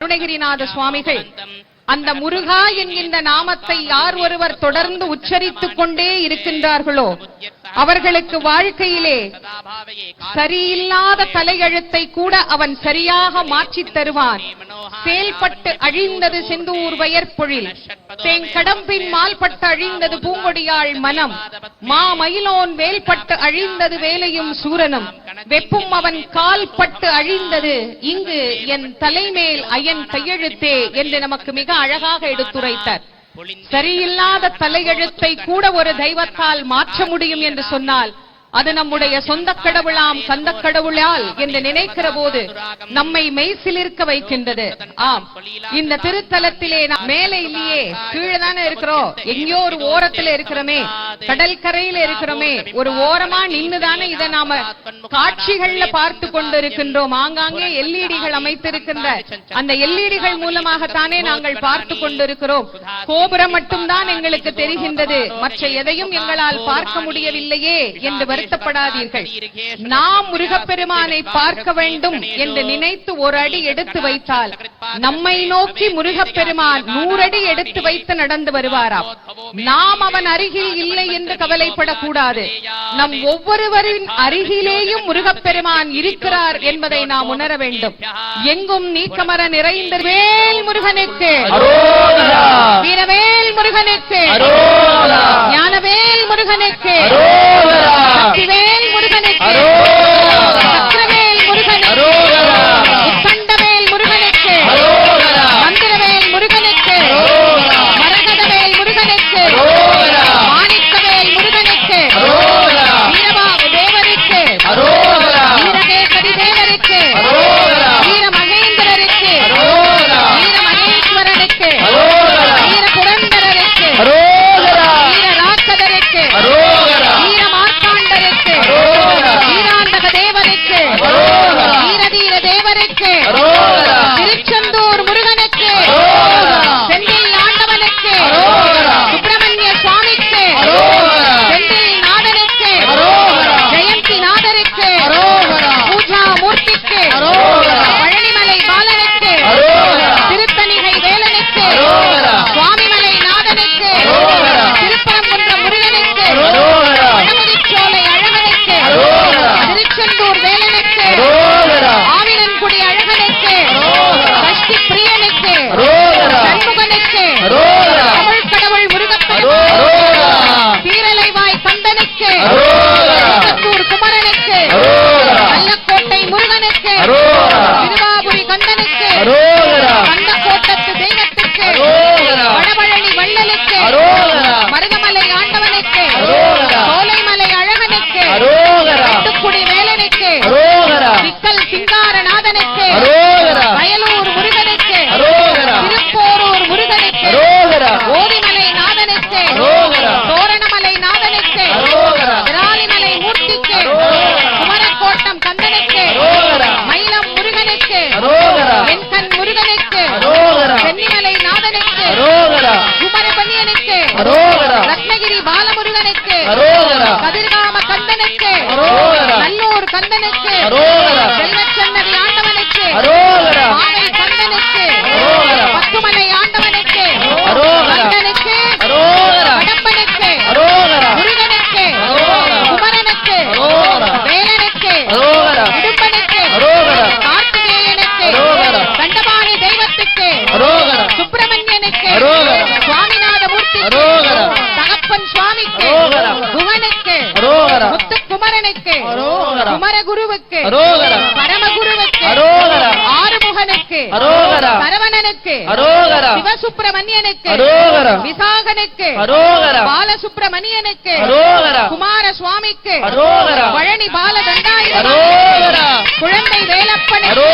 அருணகிரிநாத சுவாமிகள் அந்த முருகா என்கின்ற நாமத்தை யார் ஒருவர் தொடர்ந்து உச்சரித்துக் கொண்டே இருக்கின்றார்களோ அவர்களுக்கு வாழ்க்கையிலே சரியில்லாத தலையெழுத்தை கூட அவன் சரியாக மாற்றித் தருவான். செயல்பட்டு அழிந்தது செந்தூர் வயற்பொழில், தேங்கடம்பின் மால்பட்டு அழிந்தது பூங்கொடியாள் மனம், மாமயிலோன் வேல்பட்டு அழிந்தது வேலையும் சூரனும், வெப்பும் அவன் கால் பட்டு அழிந்தது இங்கு என் தலைமேல் அயன் கையெழுத்தே என்று நமக்கு மிக அழகாக எடுத்துரைத்தார். சரியில்லாத தலையெழுத்தை கூட ஒரு தெய்வத்தால் மாற்ற முடியும் என்று சொன்னால் அது நம்முடைய சொந்த கடவுளாம் கந்த கடவுளால் என்று நினைக்கிற போது நம்மை மெய்சிலிருக்க வைக்கின்றது. ஆம், இந்த திருத்தலத்திலே மேலே இல்லையே, கீழே தானே இருக்கிறோம், எங்கேயோ ஒரு ஓரத்துல இருக்கிறோமே, கடல் கரையில இருக்கிறோமே, ஒரு ஓரமா நின்னுதானே இதை நாம காட்சிகள்ல பார்த்து கொண்டு இருக்கின்றோம். ஆங்காங்கே எல்இடிகள் அமைத்திருக்கின்ற அந்த எல்இடிகள் மூலமாகத்தானே நாங்கள் பார்த்து கொண்டிருக்கிறோம். கோபுரம் மட்டும்தான் எங்களுக்கு தெரிகின்றது, மற்ற எதையும் எங்களால் பார்க்க முடியவில்லையே என்று வருத்தப்படாதீர்கள். நாம் முருகப்பெருமானை பார்க்க வேண்டும் என்று நினைத்து ஒரு அடி எடுத்து வைத்தால் நம்மை நோக்கி முருகப்பெருமான் 100 அடி எடுத்து வைத்து நடந்து வருவாராம். நாம் அவன் அருகில் இல்லை என்று கவலைப்படக்கூடாது. நம் ஒவ்வொருவரின் அருகிலேயும் முருகப்பெருமான் இருக்கிறார் என்பதை நாம் உணர வேண்டும். எங்கும் நீக்கமர நிறைந்த வேல் முருகனுக்கு, வீரவேல் முருகனுக்கு, ஞானவேல் முருகனுக்கு, சக்திவேல் முருகனுக்கு, சக்கரவேல் முருகனுக்கு, உத்தண்டவேல் முருகனுக்கு, மந்திரவேல் முருகனுக்கு, மரகதவேல் முருகனுக்கு, மாணிக்கவேல் முருகனுக்கு, வீரபாகு தேவருக்கு, வீரகேசரி தேவருக்கு, வீரமகேந்திரருக்கு, வீரமகேஸ்வரனுக்கு, வீர புரந்தரருக்கு, வீரராக்கதருக்கு, வீரமார்த்தாண்டருக்கு, வீராந்தக தேவருக்கு, வீரதீர தேவருக்கு, திருச்செந்தூர் முருகனுக்கு, செந்தில் ஆண்டவனுக்கு, சுப்பிரமணிய சுவாமிக்கு, செந்தில் நாதனுக்கு, ஜெயந்தி நாதருக்கு, பூஜா மூர்த்திக்கு, பழனிமலை பாலனுக்கு, திருத்தணிகை வேலனுக்கு, சுவாமிமலை நாதனுக்கு, திருப்பரங்குன்ற முருகனுக்கு, வடமுதிச்சோலை அழகனுக்கு, திருச்செந்தூர் வேலனுக்கு, ஆவினன்குடி அழகனுக்கு, சஷ்டி பிரியனுக்கு, சண்முகனுக்கு, தமிழ் கடவுள் முருகப்பெருமானுக்கு, சீரலைவாய் கந்தனுக்கு, திருச்செந்தூர் குமரனுக்கு, நல்லக்கோட்டை முருகனுக்கு, திருவாபுரி கந்தனுக்கு, கந்தக்கோட்டத்து தெய்வத்துக்கு, வடபழனி வள்ளலுக்கு, மருதமலை ஆண்டவனுக்கு, சோலைமலை அழகனுக்கு, வெட்டுக்குடி வேலனுக்கு, விக்கல் சிங்காரநாதனுக்கு, வயலூர் முருகனுக்கு, திருப்போரூர் முருகனுக்கு, ஓதிமலை நாதனுக்கு, தோரணமலை நாதனுக்கு, விராலிமலை மூர்த்திக்கு, குமரக்கோட்டம் கந்தனுக்கு, மயிலம் முருகனுக்கு, வெண்கண் முருகனுக்கு, சென்னிமலை நாதனுக்கு, குமரபனியனுக்கு, ரத்னகிரி பாலமுருகனுக்கு, கதிர்காம கந்தனுக்கு, நல்லூர் கந்தனுக்கு, செல்வச்சன்னதி ஆண்டவனுக்கு, மாவை கந்தனுக்கு, பத்துமலை ஆண்டவனுக்கு, கந்தனுக்கு, கடம்பனுக்கு, முருகனுக்கு, குமரனுக்கு, வேலனுக்கு, இடும்பனுக்கு, கார்த்திகேயனுக்கு, தண்டபாணி தெய்வத்துக்கு, சுப்பிரமணியனுக்கு, சுவாமிநாத மூர்த்திக்கு, தகப்பன் சுவாமிக்கு, குகனுக்கு, முத்துக்குமரனுக்கு, குமரகுருவுக்கு, பரமகுருவுக்கு, ஆறுமுகனுக்கு, சரவணனுக்கு, சிவசுப்பிரமணியனுக்கு, விசாகனுக்கு, பாலசுப்பிரமணியனுக்கு, குமார சுவாமிக்கு, பழனி பாலதண்டாயுதனுக்கு, குழந்தை வேலப்பனுக்கு,